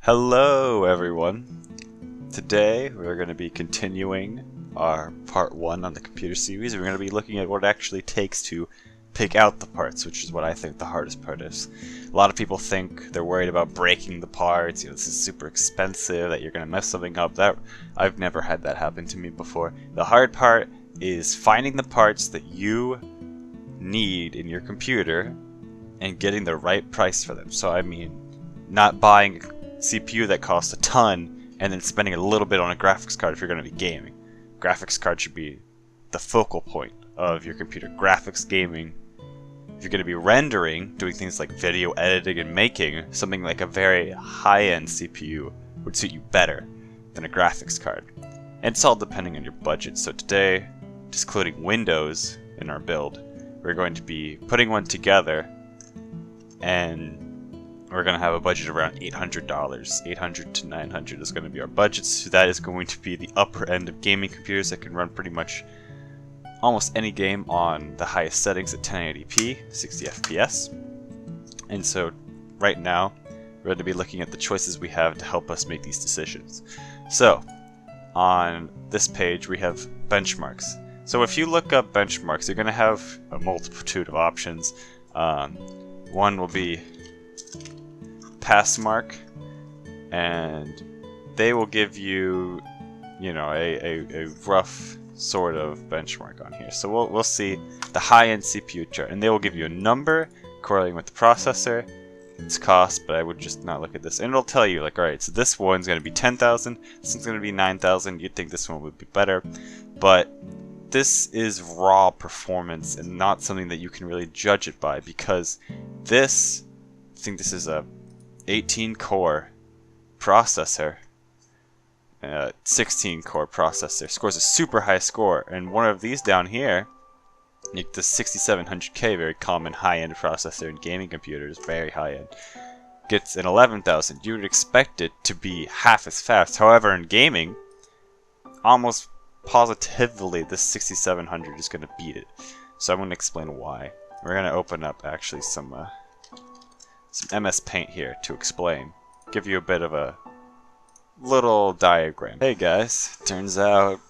Hello everyone! Today we're going to be continuing our part 1 on the computer series. We're going to be looking at what it actually takes to pick out the parts, which is what I think the hardest part is. A lot of people think they're worried about breaking the parts, this is super expensive, that you're going to mess something up. I've never had that happen to me before. The hard part is finding the parts that you need in your computer and getting the right price for them. So I mean, not buying CPU that costs a ton and then spending a little bit on a graphics card if you're going to be gaming. Graphics card should be the focal point of your computer. Graphics gaming. If you're going to be rendering, doing things like video editing and making, something like a very high-end CPU would suit you better than a graphics card. And it's all depending on your budget. So today, just including Windows in our build, we're going to be putting one together, and we're going to have a budget of around $800. $800 to $900 is going to be our budget, so that is going to be the upper end of gaming computers that can run pretty much almost any game on the highest settings at 1080p, 60 FPS. And so right now, we're going to be looking at the choices we have to help us make these decisions. So, on this page we have benchmarks. So if you look up benchmarks, you're going to have a multitude of options. One will be Passmark, and they will give you, a rough sort of benchmark on here. So we'll see the high-end CPU chart, and they will give you a number correlating with the processor, its cost, but I would just not look at this. And it'll tell you, like, alright, so this one's going to be 10,000, this one's going to be 9,000, you'd think this one would be better, but this is raw performance and not something that you can really judge it by, because I think this is a 18-core processor, 16-core processor, scores a super high score, and one of these down here, the 6700K, very common high-end processor in gaming computers, very high-end, gets an 11,000. You would expect it to be half as fast. However, in gaming, almost positively, this 6700 is going to beat it. So I'm going to explain why. We're going to open up actually some MS Paint here to explain. Give you a bit of a little diagram. Hey guys, turns out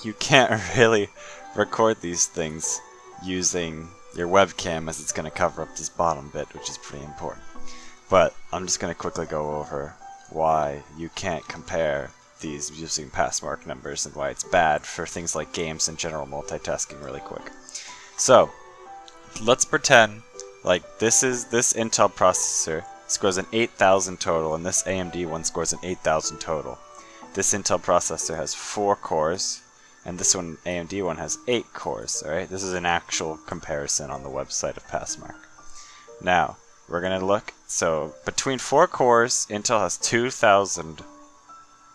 you can't really record these things using your webcam, as it's going to cover up this bottom bit, which is pretty important. But I'm just going to quickly go over why you can't compare these using Passmark numbers and why it's bad for things like games and general multitasking really quick. So, let's pretend like this Intel processor scores an 8,000 total, and this AMD one scores an 8,000 total. This Intel processor has 4 cores, and this one, AMD one, has 8 cores. Alright, this is an actual comparison on the website of Passmark. Now, we're going to look, so between 4 cores, Intel has 2,000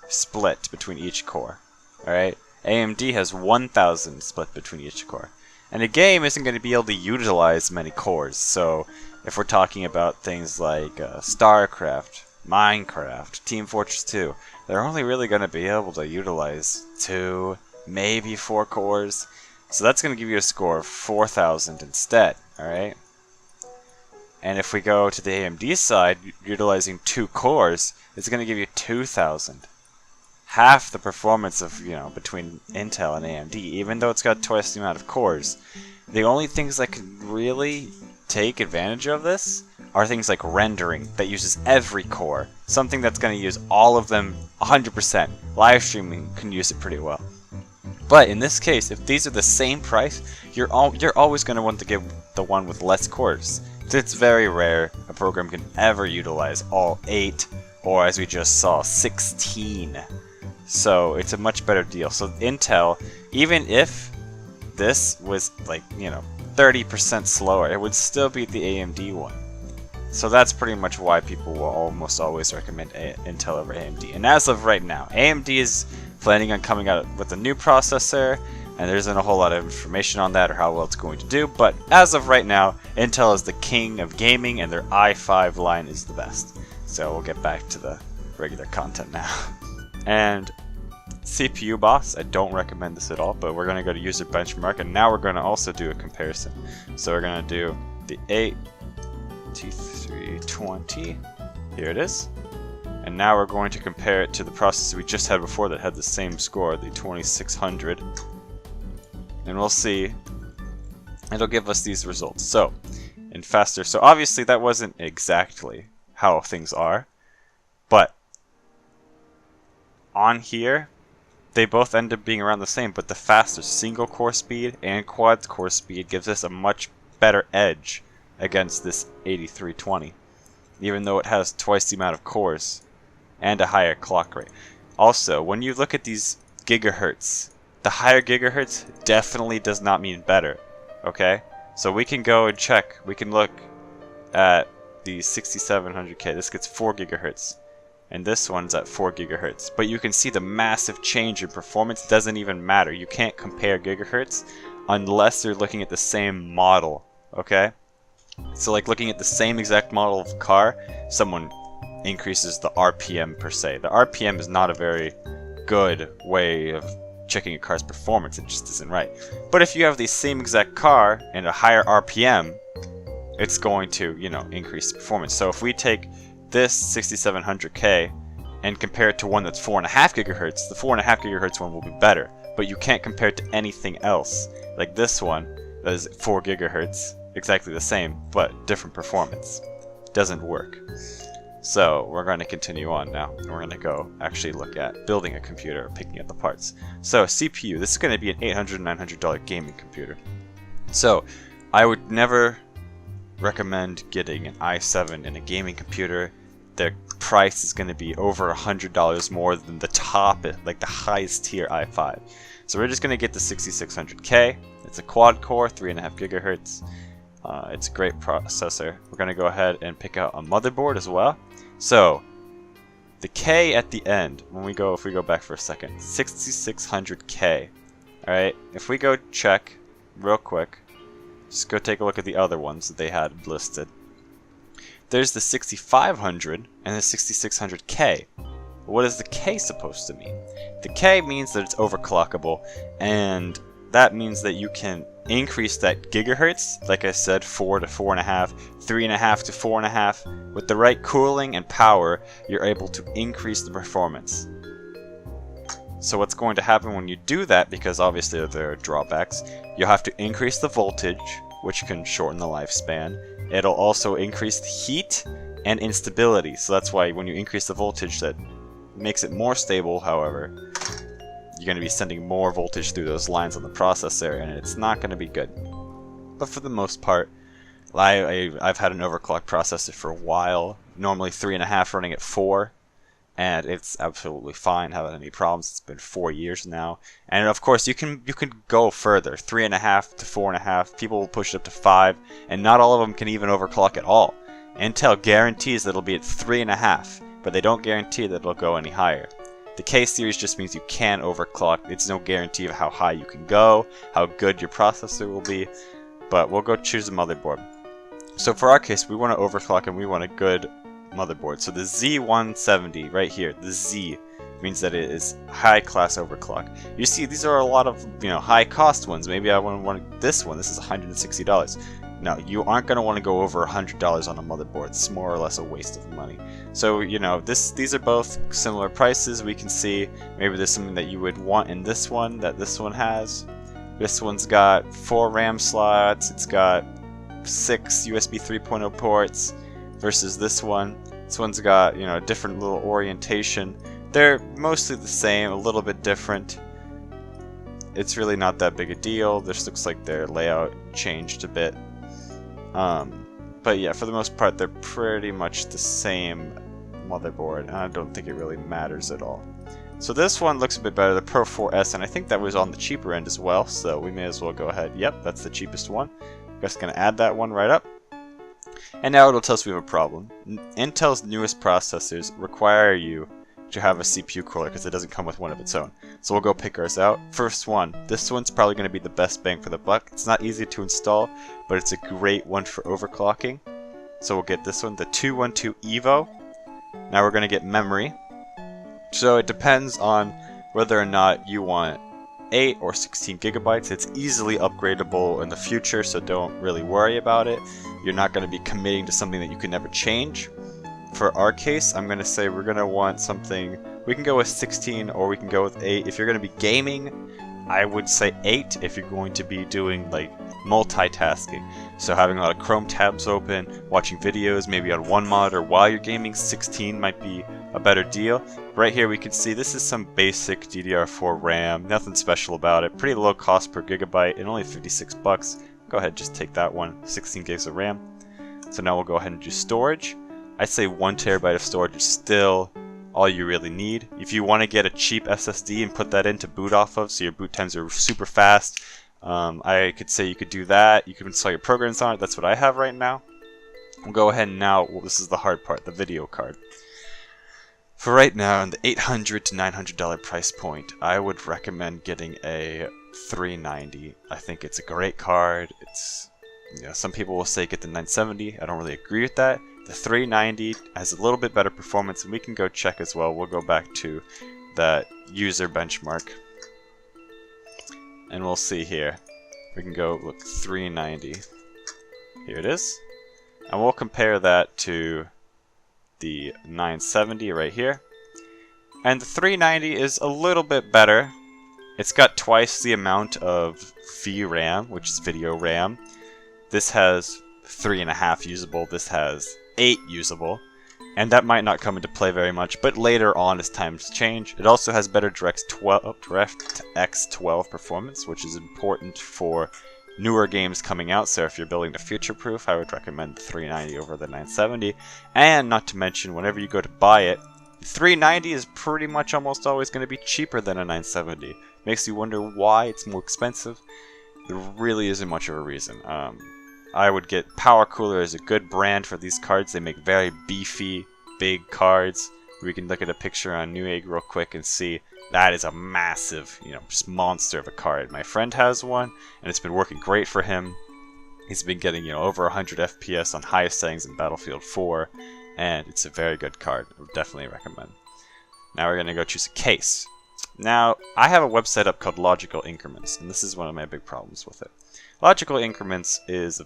split between each core. Alright, AMD has 1,000 split between each core. And a game isn't going to be able to utilize many cores, so if we're talking about things like StarCraft, Minecraft, Team Fortress 2, they're only really going to be able to utilize 2, maybe 4 cores. So that's going to give you a score of 4,000 instead, alright? And if we go to the AMD side, utilizing 2 cores, it's going to give you 2,000. Half the performance of, between Intel and AMD, even though it's got twice the amount of cores. The only things that can really take advantage of this are things like rendering, that uses every core. Something that's going to use all of them 100%. Live streaming can use it pretty well. But in this case, if these are the same price, you're always going to want to get the one with less cores. It's very rare a program can ever utilize all 8, or as we just saw, 16. So it's a much better deal. So Intel, even if this was like, 30% slower, it would still beat the AMD one. So that's pretty much why people will almost always recommend Intel over AMD. And as of right now, AMD is planning on coming out with a new processor, and there isn't a whole lot of information on that or how well it's going to do, but as of right now, Intel is the king of gaming, and their i5 line is the best. So we'll get back to the regular content now. And CPU boss, I don't recommend this at all, but we're going to go to user benchmark, and now we're going to also do a comparison. So we're going to do the 8 T320, here it is, and And now we're going to compare it to the processor we just had before that had the same score, the 2600. And we'll see. It'll give us these results. So, in faster. So obviously that wasn't exactly how things are. But on here, they both end up being around the same, but the faster single core speed and quad core speed gives us a much better edge against this 8320, even though it has twice the amount of cores and a higher clock rate. Also, when you look at these gigahertz, the higher gigahertz definitely does not mean better, okay? So we can go and check, we can look at the 6700K, this gets 4 gigahertz. And this one's at 4 gigahertz. But you can see the massive change in performance doesn't even matter. You can't compare gigahertz unless you're looking at the same model, okay? So like looking at the same exact model of car, someone increases the RPM per se. The RPM is not a very good way of checking a car's performance. It just isn't right. But if you have the same exact car and a higher RPM, it's going to, you know, increase the performance. So if we take this 6700K and compare it to one that's 4.5 gigahertz, the 4.5 gigahertz one will be better. But you can't compare it to anything else. Like this one, that is 4 gigahertz, exactly the same, but different performance. Doesn't work. So we're going to continue on now. We're going to go actually look at building a computer, picking up the parts. So CPU, this is going to be an $800, $900 gaming computer. So I would never recommend getting an i7 in a gaming computer. Their price is going to be over $100 more than the top, like the highest tier i5. So we're just going to get the 6600K. It's a quad core, 3.5 gigahertz. It's a great processor. We're going to go ahead and pick out a motherboard as well. So the K at the end, if we go back for a second, 6600K. Alright, if we go check real quick, just go take a look at the other ones that they had listed. There's the 6500 and the 6600K. What is the K supposed to mean? The K means that it's overclockable, and that means that you can increase that gigahertz, like I said, 4 to 4.5, 3.5 to 4.5. With the right cooling and power, you're able to increase the performance. So what's going to happen when you do that, because obviously there are drawbacks, you'll have to increase the voltage, which can shorten the lifespan. It'll also increase the heat and instability, so that's why when you increase the voltage, that makes it more stable. However, you're going to be sending more voltage through those lines on the processor, and it's not going to be good. But for the most part, I've had an overclocked processor for a while, normally 3.5 running at 4. And it's absolutely fine, haven't had any problems. It's been 4 years now. And of course you can go further, 3.5 to 4.5. People will push it up to 5, and not all of them can even overclock at all. Intel guarantees that it'll be at 3.5, but they don't guarantee that it'll go any higher. The K series just means you can overclock. It's no guarantee of how high you can go, how good your processor will be, but we'll go choose a motherboard. So for our case, we want to overclock and we want a good motherboard. So the Z170 right here, the Z means that it is high class overclock. You see, these are a lot of, you know, high cost ones. Maybe I want this one. This is $160. No, you aren't going to want to go over $100 on a motherboard. It's more or less a waste of money. So, you know, these are both similar prices. We can see maybe there's something that you would want in this one that this one has. This one's got 4 RAM slots. It's got 6 USB 3.0 ports versus this one. This one's got, you know, a different little orientation. They're mostly the same, a little bit different. It's really not that big a deal. This looks like their layout changed a bit. But yeah, for the most part, they're pretty much the same motherboard, and I don't think it really matters at all. So this one looks a bit better, the Pro 4S, and I think that was on the cheaper end as well, so we may as well go ahead. Yep, that's the cheapest one. I'm just going to add that one right up. And now it'll tell us we have a problem. Intel's newest processors require you to have a CPU cooler because it doesn't come with one of its own. So we'll go pick ours out. First one. This one's probably going to be the best bang for the buck. It's not easy to install, but it's a great one for overclocking. So we'll get this one, the 212 Evo. Now we're going to get memory. So it depends on whether or not you want 8 or 16 gigabytes. It's easily upgradable in the future, so don't really worry about it. You're not going to be committing to something that you can never change. For our case, I'm going to say we're going to want something, we can go with 16 or we can go with 8. If you're going to be gaming, I would say 8 if you're going to be doing like multitasking. So having a lot of Chrome tabs open, watching videos maybe on one monitor while you're gaming, 16 might be a better deal. Right here we can see this is some basic DDR4 RAM, nothing special about it, pretty low cost per gigabyte and only 56 bucks. Go ahead, just take that one, 16 gigs of RAM. So now we'll go ahead and do storage. I'd say 1 terabyte of storage is still all you really need. If you want to get a cheap SSD and put that in to boot off of so your boot times are super fast, I could say you could do that. You could install your programs on it. That's what I have right now. We'll go ahead and now, well, this is the hard part, the video card. For right now, in the $800 to $900 price point, I would recommend getting a 390. I think it's a great card. It's, you know, some people will say get the 970. I don't really agree with that. The 390 has a little bit better performance, and we can go check as well. We'll go back to that user benchmark, and we'll see here. We can go look 390. Here it is, and we'll compare that to the 970 right here. And the 390 is a little bit better. It's got twice the amount of VRAM, which is video RAM. This has 3.5 usable. This has 8 usable, and that might not come into play very much, but later on as times change. It also has better DirectX 12 performance, which is important for newer games coming out, so if you're building to future-proof, I would recommend the 390 over the 970. And not to mention, whenever you go to buy it, 390 is pretty much almost always going to be cheaper than a 970. Makes you wonder why it's more expensive. There really isn't much of a reason. I would get Power Cooler as a good brand for these cards. They make very beefy, big cards. We can look at a picture on Newegg real quick and see that is a massive, you know, just monster of a card. My friend has one, and it's been working great for him. He's been getting, you know, over 100 FPS on highest settings in Battlefield 4, and it's a very good card. I would definitely recommend. Now we're going to go choose a case. Now, I have a website up called Logical Increments, and this is one of my big problems with it. Logical Increments is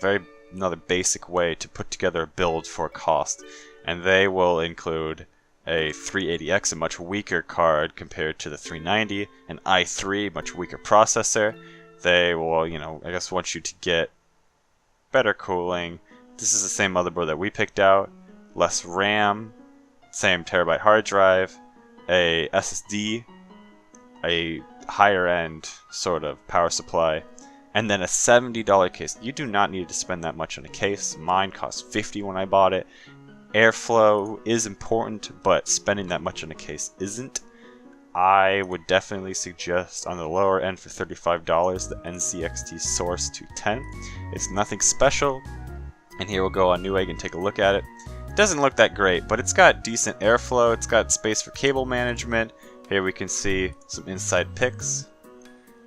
another basic way to put together a build for cost, and they will include a 380X, a much weaker card compared to the 390, an i3, much weaker processor. They will, you know, I guess want you to get better cooling. This is the same motherboard that we picked out, less RAM, same terabyte hard drive, a SSD, a higher end sort of power supply, and then a $70 case. You do not need to spend that much on a case. Mine cost $50 when I bought it. Airflow is important, but spending that much on a case isn't. I would definitely suggest on the lower end for $35 the NZXT Source 210. It's nothing special, and here we'll go on Newegg and take a look at it. It doesn't look that great, but it's got decent airflow. It's got space for cable management. Here we can see some inside pics.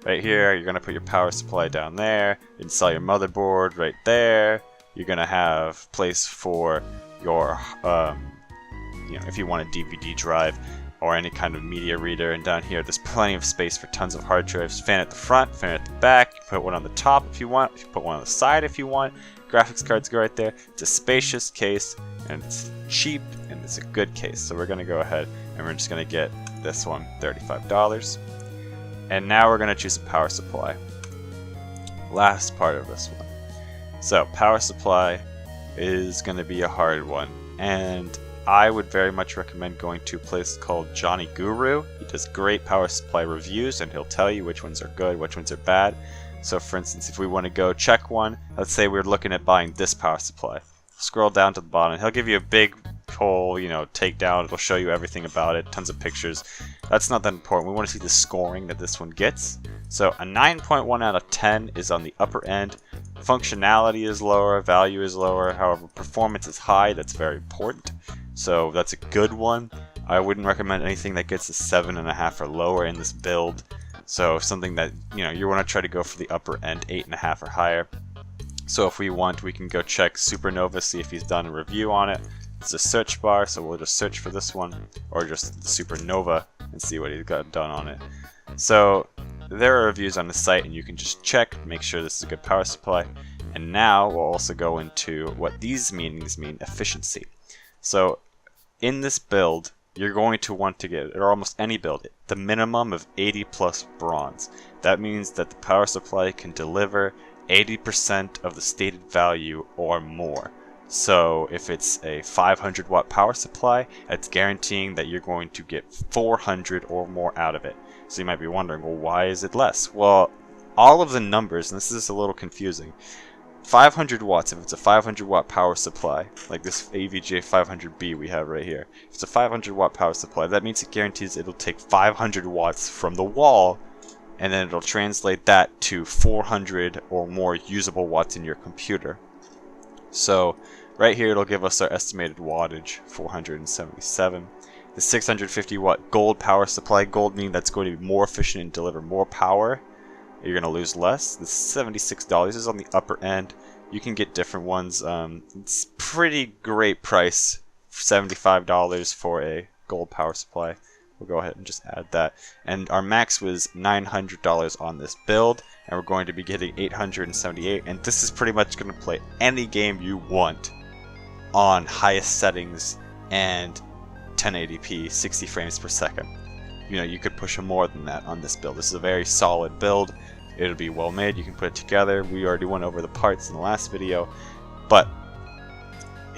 Right here, you're going to put your power supply down there, install your motherboard right there. You're going to have place for your, you know, if you want a DVD drive or any kind of media reader. And down here, there's plenty of space for tons of hard drives. Fan at the front, fan at the back. You put one on the top if you want. You put one on the side if you want. Graphics cards go right there. It's a spacious case, and it's cheap, and it's a good case. So we're going to go ahead, and we're just going to get this one, $35. And now we're going to choose a power supply. Last part of this one. So power supply is going to be a hard one, and I would very much recommend going to a place called Johnny Guru. He does great power supply reviews, and he'll tell you which ones are good, which ones are bad. So for instance, if we want to go check one, let's say we're looking at buying this power supply. Scroll down to the bottom, he'll give you a big whole, you know, takedown. It'll show you everything about it, tons of pictures. That's not that important. We want to see the scoring that this one gets. So a 9.1 out of 10 is on the upper end. Functionality is lower, value is lower, however performance is high. That's very important. So that's a good one. I wouldn't recommend anything that gets a 7.5 or lower in this build. So something that, you know, you want to try to go for the upper end, 8.5 or higher. So if we want, we can go check Supernova, see if he's done a review on it. It's a search bar, so we'll just search for this one, or just the Supernova, and see what he's got done on it. So there are reviews on the site, and you can just check, make sure this is a good power supply. And now we'll also go into what these meanings mean, efficiency. So in this build, you're going to want to get, or almost any build, the minimum of 80 plus bronze. That means that the power supply can deliver 80% of the stated value or more. So if it's a 500 watt power supply, it's guaranteeing that you're going to get 400 or more out of it. So you might be wondering, well, why is it less? Well, all of the numbers, and this is a little confusing, 500 watts, if it's a 500 watt power supply, like this AVJ 500B we have right here, if it's a 500 watt power supply, that means it guarantees it'll take 500 watts from the wall, and then it'll translate that to 400 or more usable watts in your computer. So right here it'll give us our estimated wattage, 477. The 650 watt gold power supply, gold meaning that's going to be more efficient and deliver more power. You're going to lose less. The $76 is on the upper end. You can get different ones. It's pretty great price, $75 for a gold power supply. We'll go ahead and just add that. And our max was $900 on this build, and we're going to be getting 878. And this is pretty much going to play any game you want on highest settings and 1080p, 60 frames per second. You know, you could push more than that on this build. This is a very solid build. It'll be well made. You can put it together. We already went over the parts in the last video. But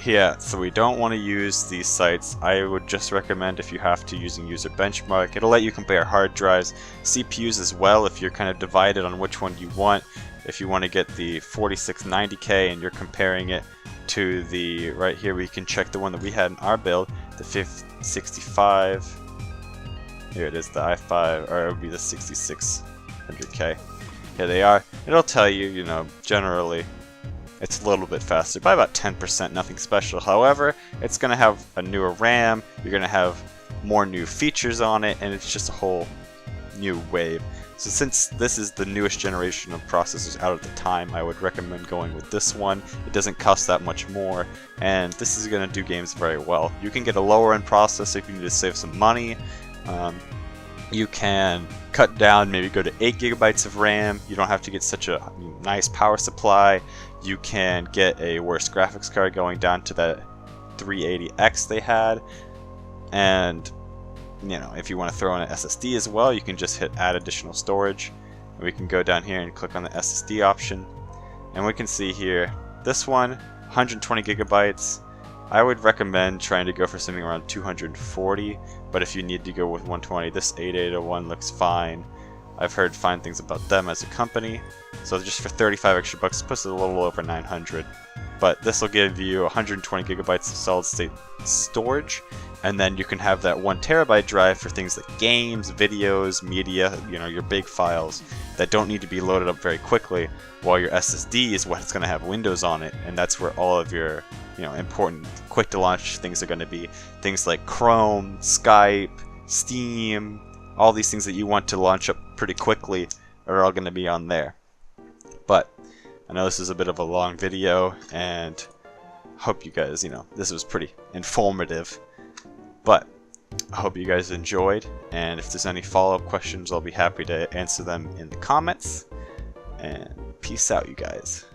yeah, so we don't want to use these sites. I would just recommend, if you have to, using user benchmark. It'll let you compare hard drives, CPUs as well, if you're kind of divided on which one you want. If you want to get the 4690K and you're comparing it to the, right here we can check the one that we had in our build, the 565. Here it is, the i5, or it would be the 6600K. Here they are. It'll tell you, you know, generally it's a little bit faster by about 10%, nothing special. However, it's going to have a newer RAM, you're going to have more new features on it, and it's just a whole new wave. So since this is the newest generation of processors out at the time, I would recommend going with this one. It doesn't cost that much more, and this is going to do games very well. You can get a lower end processor if you need to save some money. You can cut down, maybe go to 8 gigabytes of RAM. You don't have to get such a nice power supply. You can get a worse graphics card, going down to that 380X they had. And you know, if you want to throw in an SSD as well, you can just hit add additional storage. And we can go down here and click on the SSD option. And we can see here, this one, 120 gigabytes. I would recommend trying to go for something around 240, but if you need to go with 120, this 8801 looks fine. I've heard fine things about them as a company, so just for 35 extra bucks, it puts it a little over 900. But this will give you 120 gigabytes of solid state storage, and then you can have that 1 terabyte drive for things like games, videos, media, you know, your big files that don't need to be loaded up very quickly, while your SSD is what's going to have Windows on it, and that's where all of your, you know, important quick to launch things are going to be. Things like Chrome, Skype, Steam, all these things that you want to launch up pretty quickly are all going to be on there. But I know this is a bit of a long video, and hope you guys, you know, this was pretty informative. But I hope you guys enjoyed, and if there's any follow-up questions, I'll be happy to answer them in the comments. And peace out, you guys.